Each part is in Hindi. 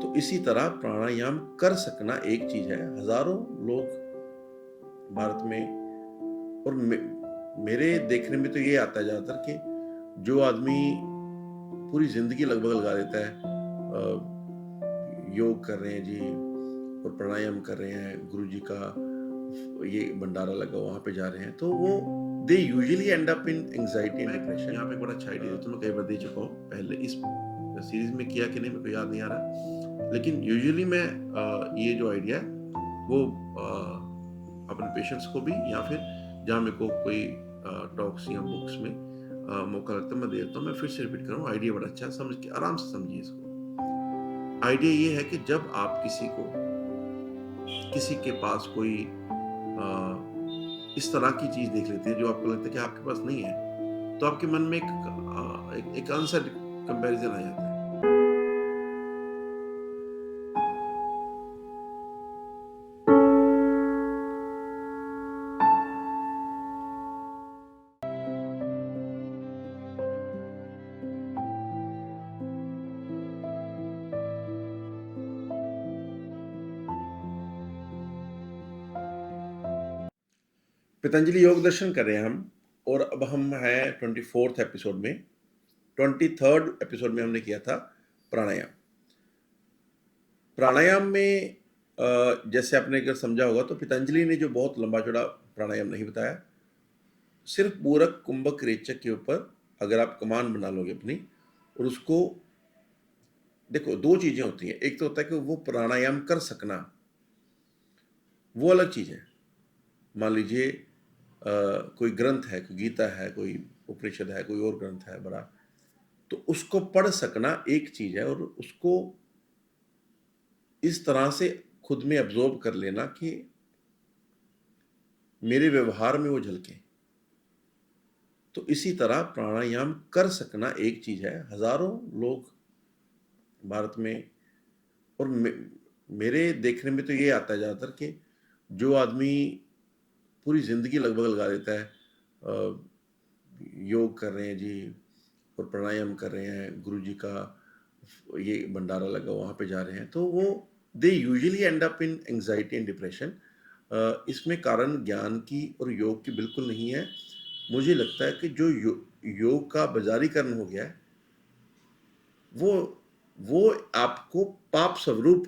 तो इसी तरह प्राणायाम कर सकना एक चीज है। हजारों लोग भारत में और मेरे देखने में तो ये आता है ज्यादातर कि जो आदमी पूरी जिंदगी लगभग लगा देता है योग कर रहे हैं जी और प्राणायाम कर रहे हैं, गुरु जी का ये भंडारा लगा वहां पे जा रहे हैं, तो वो they usually and up in anxiety and depression. यहाँ पे बड़ा अच्छा आइडिया देता हूँ, मैं कई बार दे चुका हूँ पहले, इस सीरीज में किया कि नहीं मेरे को याद नहीं आ रहा, लेकिन यूजुअली मैं ये जो आइडिया है वो अपने पेशेंट्स को भी या फिर जहाँ मेरे को कोई टॉक्स या बुक्स में मौका लगता है मैं दे देता हूँ। मैं फिर से रिपीट कर रहा हूँ, आइडिया बड़ा अच्छा है, समझ के आराम से समझिए इसको। आइडिया ये है कि जब आप किसी के पास कोई इस तरह की चीज देख लेते हैं जो आपको लगता है कि आपके पास नहीं है, तो आपके मन में एक आंसर कंपैरिजन आ जाता है। पतंजलि योग दर्शन कर रहे हैं हम, और अब हम हैं 24th एपिसोड में। 23rd एपिसोड में हमने किया था प्राणायाम। प्राणायाम में जैसे आपने अगर समझा होगा तो पतंजलि ने जो बहुत लंबा चौड़ा प्राणायाम नहीं बताया, सिर्फ पूरक कुंभक रेचक के ऊपर अगर आप कमान बना लोगे अपनी, और उसको देखो, दो चीजें होती हैं, एक तो होता है कि वो प्राणायाम कर सकना, वो अलग चीज है। मान लीजिए कोई ग्रंथ है, कोई गीता है, कोई उपनिषद है, कोई और ग्रंथ है बड़ा, तो उसको पढ़ सकना एक चीज है, और उसको इस तरह से खुद में अब्जॉर्ब कर लेना कि मेरे व्यवहार में वो झलके। तो इसी तरह प्राणायाम कर सकना एक चीज है। हजारों लोग भारत में और मेरे देखने में तो ये आता है ज्यादातर कि जो आदमी पूरी जिंदगी लगभग लगा देता है योग कर रहे हैं जी और प्राणायाम कर रहे हैं, गुरु जी का ये भंडारा लगा वहां पे जा रहे हैं, तो वो they usually and up in anxiety and depression. इसमें कारण ज्ञान की और योग की बिल्कुल नहीं है। मुझे लगता है कि जो योग का बाजारीकरण हो गया है, वो वो आपको पाप स्वरूप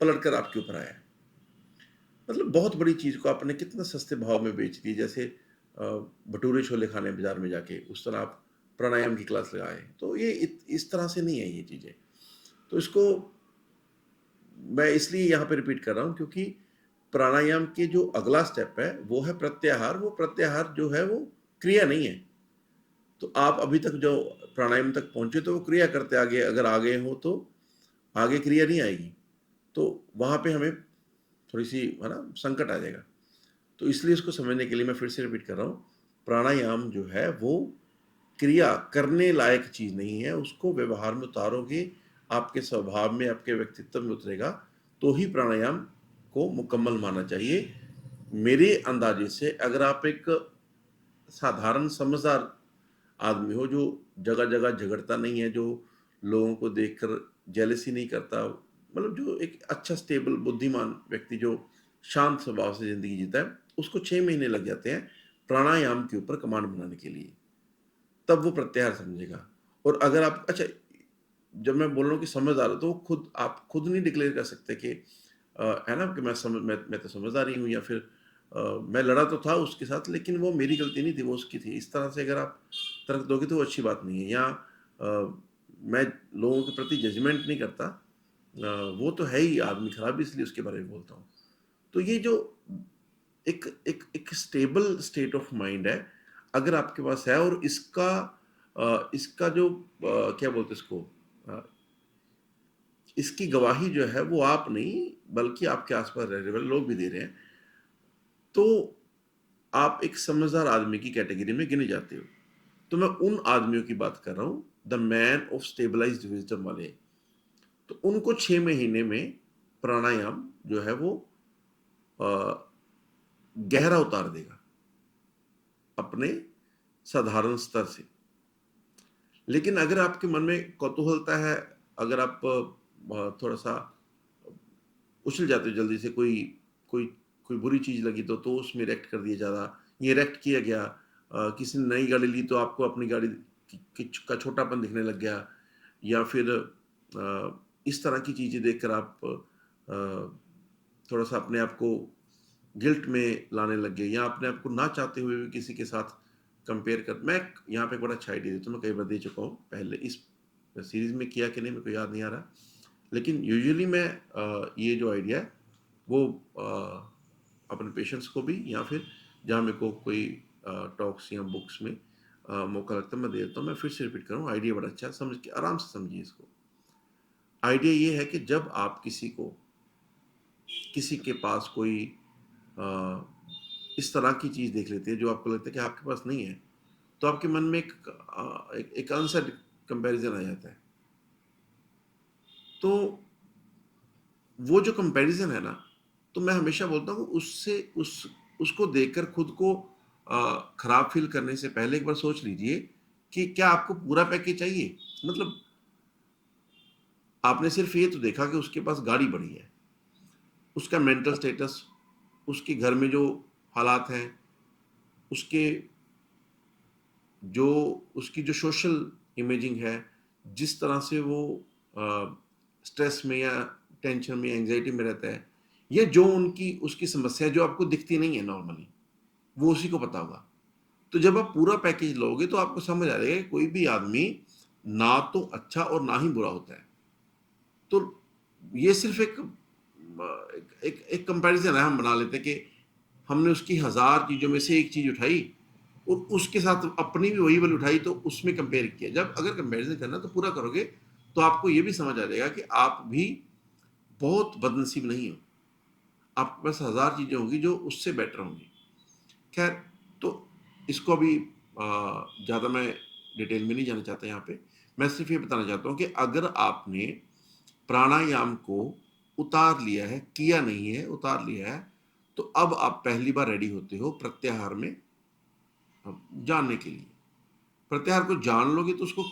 पलट कर आपके ऊपर आया है। मतलब बहुत बड़ी चीज को आपने कितना सस्ते भाव में बेच दी, जैसे भटूरे छोले खाने बाजार में जाके, उस तरह आप प्राणायाम की क्लास लगाए। तो ये इस तरह से नहीं है ये चीजें। तो इसको मैं इसलिए यहाँ पे रिपीट कर रहा हूँ क्योंकि प्राणायाम के जो अगला स्टेप है वो है प्रत्याहार। वो प्रत्याहार जो है वो क्रिया नहीं है। तो आप अभी तक जो प्राणायाम तक पहुंचे तो वो क्रिया करते आगे, अगर आगे हो तो आगे क्रिया नहीं आएगी, तो वहां पे हमें थोड़ी सी है ना संकट आ जाएगा। तो इसलिए इसको समझने के लिए मैं फिर से रिपीट कर रहा हूँ, प्राणायाम जो है वो क्रिया करने लायक चीज नहीं है। उसको व्यवहार में उतारोगे, आपके स्वभाव में, आपके व्यक्तित्व में उतरेगा, तो ही प्राणायाम को मुकम्मल माना चाहिए। मेरे अंदाजे से अगर आप एक साधारण समझदार आदमी हो जो जगह जगह झगड़ता नहीं है, जो लोगों को देखकर जेलसी नहीं करता, मतलब जो एक अच्छा स्टेबल बुद्धिमान व्यक्ति जो शांत स्वभाव से जिंदगी जीता है, उसको 6 महीने लग जाते हैं प्राणायाम के ऊपर कमांड बनाने के लिए, तब वो प्रत्याहार समझेगा। और अगर आप अच्छा, जब मैं बोल रहा हूँ कि समझदार हो, तो खुद आप खुद नहीं डिक्लेयर कर सकते कि है ना कि मैं तो समझदार ही हूँ, या फिर मैं लड़ा तो था उसके साथ लेकिन वो मेरी गलती नहीं थी, वो उसकी थी। इस तरह से अगर आप तर्क दोगे तो वो अच्छी बात नहीं है। या मैं लोगों के प्रति जजमेंट नहीं करता, वो तो है ही आदमी खराब, इसलिए उसके बारे में बोलता हूँ। तो ये जो एक एक एक स्टेबल स्टेट ऑफ माइंड है, अगर आपके पास है, और इसका जो क्या बोलते हैं इसको, अ, इसकी गवाही जो है वो आप नहीं बल्कि आपके आसपास रहने वाले लोग भी दे रहे हैं, तो आप एक समझदार आदमी की कैटेगरी में गिने जाते हो। तो मैं उन आदमियों की बात कर रहा हूं, the man of stabilised wisdom वाले। तो उनको 6 महीने में प्राणायाम जो है वो अ, गहरा उतार देगा अपने साधारण स्तर से। लेकिन अगर आपके मन में कौतूहलता है, अगर आप थोड़ा सा उछल जाते हो जल्दी से, कोई कोई कोई बुरी चीज़ लगी तो उसमें रिएक्ट कर दिया ज़्यादा, ये रिएक्ट किया गया। किसी ने नई गाड़ी ली तो आपको अपनी गाड़ी का छोटापन दिखने लग गया, या फिर इस तरह की चीज़ें देखकर आप थोड़ा सा अपने आप को गिल्ट में लाने लग गए, या अपने आप को ना चाहते हुए भी किसी के साथ कंपेयर कर। मैं यहाँ पे एक बड़ा अच्छा आइडिया देता हूँ, मैं कई बार दे चुका हूँ पहले, इस सीरीज में किया कि नहीं मेरे को याद नहीं आ रहा, लेकिन यूजुअली मैं ये जो आइडिया है वो अपने पेशेंट्स को भी, या फिर जहाँ मेरे को कोई टॉक्स या बुक्स में मौका लगता है मैं दे देता हूँ। मैं फिर से रिपीट करूँ, आइडिया बड़ा अच्छा है, समझ के आराम से समझिए इसको। आइडिया ये है कि जब आप किसी के पास कोई अ, इस तरह की चीज़ देख लेते हैं जो आपको लगता है कि आपके पास नहीं है, तो आपके मन में एक अनसेट कंपैरिजन आ जाता है। तो वो जो कंपैरिजन है ना, तो मैं हमेशा बोलता हूँ उसको देखकर खुद को खराब फील करने से पहले एक बार सोच लीजिए कि क्या आपको पूरा पैकेज चाहिए। मतलब आपने सिर्फ ये तो देखा कि उसके पास गाड़ी बड़ी है, उसका मेंटल स्टेटस, उसके घर में जो हालात हैं, उसके जो उसकी जो सोशल इमेजिंग है, जिस तरह से वो स्ट्रेस में या टेंशन में, एंजाइटी में रहता है, ये जो उसकी समस्या जो आपको दिखती नहीं है नॉर्मली, वो उसी को पता होगा। तो जब आप पूरा पैकेज लोगे तो आपको समझ आ जाएगा कि कोई भी आदमी ना तो अच्छा और ना ही बुरा होता है। तो ये सिर्फ एक कंपैरिजन है, हम बना लेते हैं कि हमने उसकी 1000 चीज़ों में से एक चीज़ उठाई और उसके साथ अपनी भी वही वाली उठाई, तो उसमें कंपेयर किया। जब अगर कंपैरिजन करना तो पूरा करोगे, तो आपको ये भी समझ आ जाएगा कि आप भी बहुत बदनसीब नहीं हो। आपके पास 1000 चीज़ें होंगी जो उससे बेटर होंगी। खैर, तो इसको अभी ज़्यादा मैं डिटेल में नहीं जाना चाहता यहाँ पे। मैं सिर्फ ये बताना चाहता हूँ कि अगर आपने प्राणायाम को उतार लिया है, किया नहीं है, उतार लिया है, तो अब आप पहली बार रेडी होते हो प्रत्याहार में जानने के लिए। प्रत्याहार को जान लोगे तो उसको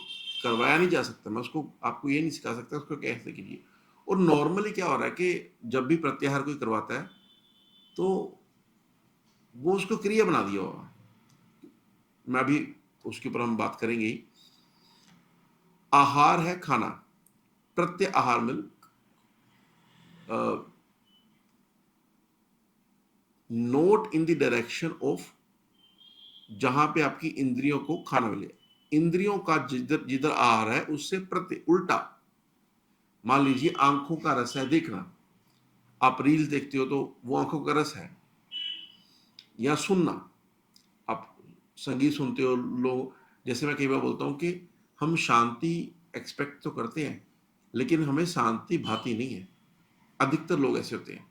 करवाया नहीं जा सकता, मैं उसको आपको ये नहीं सिखा सकता उसको कैसे कीजिए। और नॉर्मली क्या हो रहा है कि जब भी प्रत्याहार कोई करवाता है तो वो उसको क्रिया बना दिया होगा। मैं अभी उसके ऊपर हम बात करेंगे ही। आहार है खाना, प्रत्याहार में note in the direction of जहां पे आपकी इंद्रियों को खाना मिले। इंद्रियों का जिधर जिधर आहार है उससे प्रति उल्टा। मान लीजिए आंखों का रस है देखना, आप रील्स देखते हो तो वो आंखों का रस है। या सुनना, आप संगीत सुनते हो, लोग जैसे मैं कई बार बोलता हूँ कि हम शांति एक्सपेक्ट तो करते हैं, लेकिन हमें शांति भाती नहीं है। अधिकतर लोग ऐसे होते हैं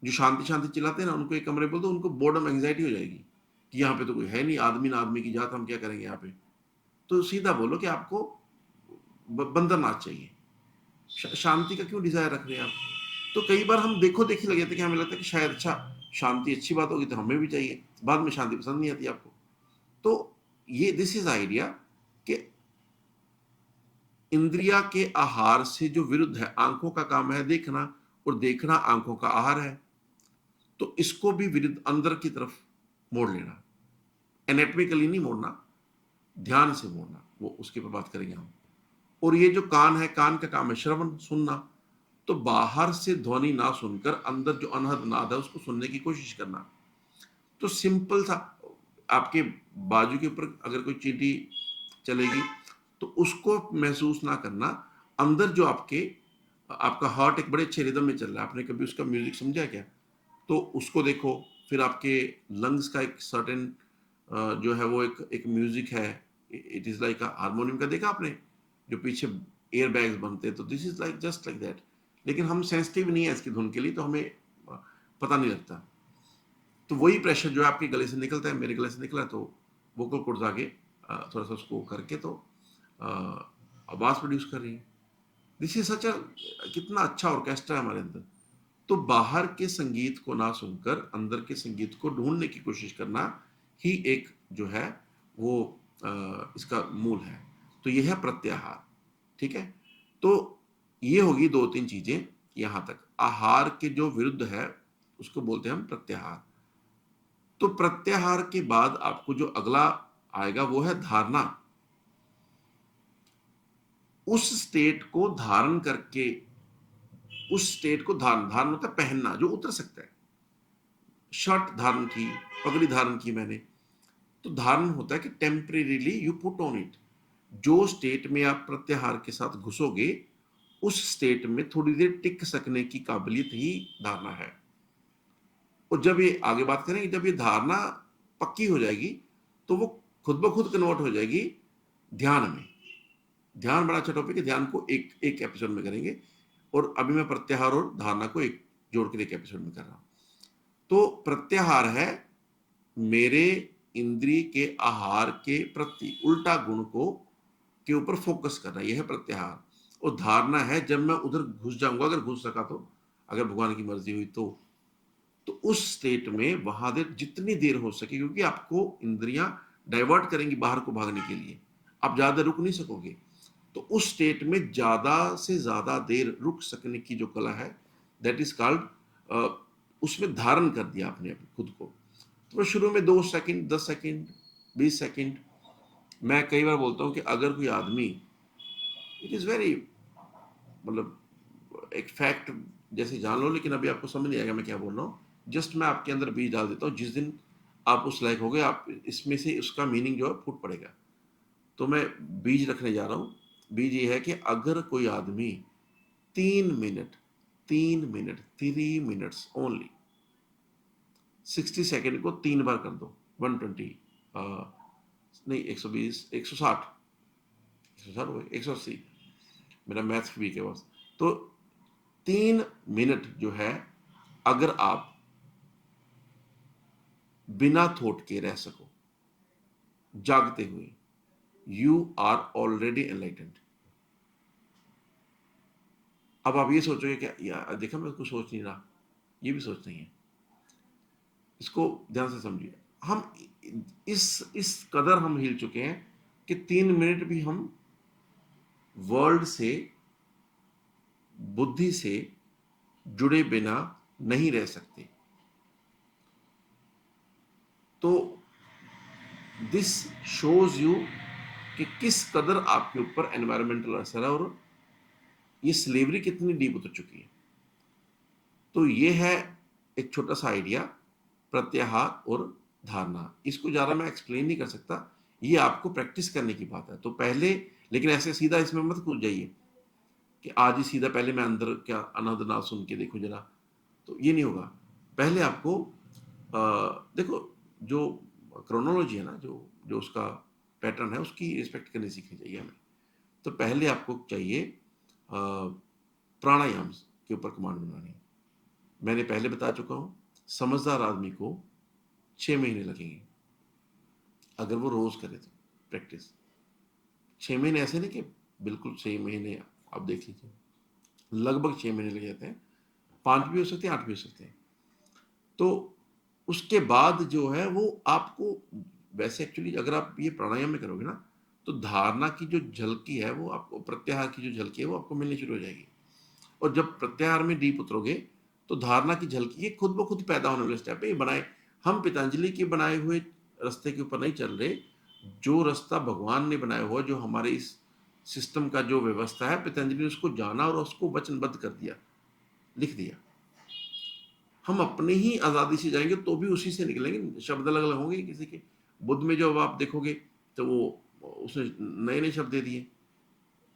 जो शांति शांति चिल्लाते हैं ना, उनको एक कमरे बोल दो, उनको बोर्डम एंग्जाइटी हो जाएगी कि यहाँ पे तो कोई है नहीं, आदमी ना आदमी की जात, हम क्या करेंगे यहाँ पे। तो सीधा बोलो कि आपको बंदर नाच चाहिए, शांति का क्यों डिजायर रख रहे हैं आप। तो कई बार हम देखो देखी लगे थे कि हमें लगता है कि शायद अच्छा शांति अच्छी बात होगी तो हमें भी चाहिए, बाद में शांति पसंद नहीं आती आपको। तो ये दिस इज आइडिया कि इंद्रिया के आहार से जो विरुद्ध है, आंखों का काम है देखना और देखना आंखों का आहार है, तो इसको भी विरुद्ध अंदर की तरफ मोड़ लेना। एनेटमिकली नहीं मोड़ना, ध्यान से मोड़ना, वो उसके पर बात करेंगे हम। और ये जो कान है, कान का काम है श्रवण, सुनना। तो बाहर से ध्वनि ना सुनकर अंदर जो अनहद नाद है उसको सुनने की कोशिश करना। तो सिंपल सा, आपके बाजू के ऊपर अगर कोई चींटी चलेगी तो उसको महसूस ना करना, अंदर जो आपका हार्ट एक बड़े अच्छे रिदम में चल रहा है, आपने कभी उसका म्यूजिक समझा क्या? तो उसको देखो। फिर आपके लंग्स का एक सर्टेन जो है वो एक एक म्यूजिक है, इट इज लाइक हारमोनियम का देखा आपने, जो पीछे एयर बैग्स बनते हैं, तो this is like just like that. लेकिन हम सेंसिटिव नहीं है इसकी धुन के लिए, तो हमें पता नहीं लगता। तो वही प्रेशर जो है आपके गले से निकलता है, मेरे गले से निकला, तो वोकल कोर्ड्स आगे थोड़ा सा उसको करके तो आवाज प्रोड्यूस कर रही है। दिस इज सच अ, कितना अच्छा ऑर्केस्ट्रा है हमारे अंदर। तो बाहर के संगीत को ना सुनकर अंदर के संगीत को ढूंढने की कोशिश करना ही एक जो है वो इसका मूल है। तो यह है प्रत्याहार। ठीक है। तो ये होगी 2-3 चीजें यहां तक। आहार के जो विरुद्ध है उसको बोलते हैं हम प्रत्याहार। तो प्रत्याहार के बाद आपको जो अगला आएगा वो है धारणा। उस स्टेट को धारण करके, उस स्टेट को धारण धारण होता है पहनना, जो उतर सकता है। शर्ट धारण की, पगड़ी धारण की मैंने, तो धारण होता है कि temporarily you put on it. जो स्टेट में आप प्रत्याहार के साथ घुसोगे उस स्टेट में थोड़ी देर टिक सकने की काबिलियत ही धारणा है। और जब ये आगे बात करेंगे, जब ये धारणा पक्की हो जाएगी तो वो खुद ब खुद कन्वर्ट हो जाएगी ध्यान में। ध्यान बड़ा अच्छा टॉपिक है, ध्यान को एक एक एपिसोड में करेंगे, और अभी मैं प्रत्याहार और धारणा को एक जोड़ कर एक एपिसोड में कर रहा हूं। तो प्रत्याहार है मेरे इंद्रिय के आहार के प्रति उल्टा गुण को के ऊपर फोकस करना, यह है प्रत्याहार। और धारणा है जब मैं उधर घुस जाऊंगा, अगर घुस सका तो, अगर भगवान की मर्जी हुई तो उस स्टेट में वहां देर जितनी देर हो सके, क्योंकि आपको इंद्रियां डाइवर्ट करेंगी बाहर को भागने के लिए, आप ज्यादा रुक नहीं सकोगे। तो उस स्टेट में ज्यादा से ज्यादा देर रुक सकने की जो कला है, दैट इज कॉल्ड, उसमें धारण कर दिया आपने खुद को। तो शुरू में 2 सेकंड, 10 सेकंड, 20 सेकंड, मैं कई बार बोलता हूं कि अगर कोई आदमी, इट इज वेरी, मतलब एक फैक्ट जैसे जान लो, लेकिन अभी आपको समझ नहीं आएगा मैं क्या बोल रहा हूँ। जस्ट मैं आपके अंदर बीज डाल देता हूँ, जिस दिन आप उस लायक हो गए, आप इसमें से उसका मीनिंग जो है फूट पड़ेगा। तो मैं बीज रखने जा रहा हूँ। बीज ये है कि अगर कोई आदमी 3 minute, 3 minute, 3 minutes only, 60 second को 3 बार कर दो, 120, नहीं 120, 160, 160 हो गए, 180, मेरा मैथ्स वीक है बस। तो 3 मिनट जो है, अगर आप बिना थॉट के रह सको, जागते हुए, यू आर ऑलरेडी एनलाइटेंड। अब आप ये सोचोगे क्या, यार देखा मैं कुछ सोच नहीं रहा, ये भी सोच नहीं है। इसको ध्यान से समझिए। हम इस कदर हम हिल चुके हैं कि 3 मिनट भी हम वर्ल्ड से, बुद्धि से जुड़े बिना नहीं रह सकते। तो दिस शोज यू कि किस कदर आपके ऊपर एनवायरमेंटल असर है, और ये स्लेवरी कितनी डीप उतर चुकी है। तो ये है एक छोटा सा आइडिया, प्रत्याहार और धारणा। इसको ज़्यादा मैं एक्सप्लेन नहीं कर सकता, ये आपको प्रैक्टिस करने की बात है। तो पहले, लेकिन ऐसे सीधा इसमें मत कूद जाइए कि आज ही सीधा पहले मैं अंदर क्या अनंत नाद सुन के देखो जरा, तो ये नहीं होगा। पहले आपको देखो, जो क्रोनोलॉजी है ना, जो जो उसका पैटर्न है, उसकी रिस्पेक्ट करनी सीखनी चाहिए हमें। तो पहले आपको चाहिए प्राणायाम के ऊपर कमांड बनानी। मैंने पहले बता चुका हूँ, समझदार आदमी को 6 महीने लगेंगे अगर वो रोज करे तो प्रैक्टिस। 6 महीने ऐसे नहीं कि बिल्कुल 6 महीने, आप देख लीजिए, लगभग 6 महीने लग जाते हैं। 5 भी हो सकते हैं, 8 भी हो सकते हैं। तो उसके बाद जो है वो आपको, वैसे एक्चुअली अगर आप ये प्राणायाम में करोगे ना, तो धारणा की जो झलकी है वो आपको, प्रत्याहार की जो झलकी है वो आपको मिलनी शुरू हो जाएगी। और जब प्रत्याहार में डीप उतरोगे तो धारणा की झलकी ये खुद ब खुद पैदा होने वाले स्टेप है। ये बनाए, हम पतंजलि के बनाए हुए रास्ते के ऊपर नहीं चल रहे। जो रास्ता भगवान ने बनाया हुआ, जो हमारे इस सिस्टम का जो व्यवस्था है, पतंजलि ने उसको जाना और उसको वचनबद्ध कर दिया, लिख दिया। हम अपने ही आज़ादी से जाएंगे तो भी उसी से निकलेंगे। शब्द अलग अलग होंगे किसी के। बुद्ध में जो आप देखोगे तो वो उसने नए नए शब्द दे दिए।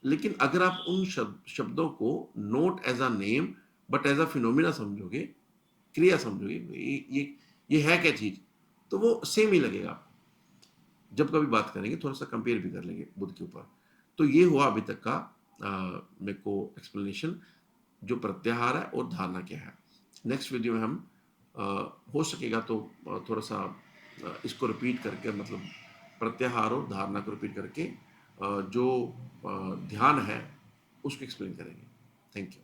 लेकिन अगर आप उन शब्दों को note as a name but as a phenomena समझोगे, क्रिया समझोगे, ये है क्या चीज, तो वो सेम ही लगेगा आपको। जब कभी बात करेंगे थोड़ा सा कंपेयर भी कर लेंगे बुद्ध के ऊपर। तो ये हुआ अभी तक का मेरे को एक्सप्लेनेशन, जो प्रत्याहार है और धारणा क्या है। नेक्स्ट वीडियो में हम अ, हो सकेगा तो थोड़ा सा इसको रिपीट करके, मतलब प्रत्याहार और धारणा को रिपीट करके जो ध्यान है उसको एक्सप्लेन करेंगे। Thank you.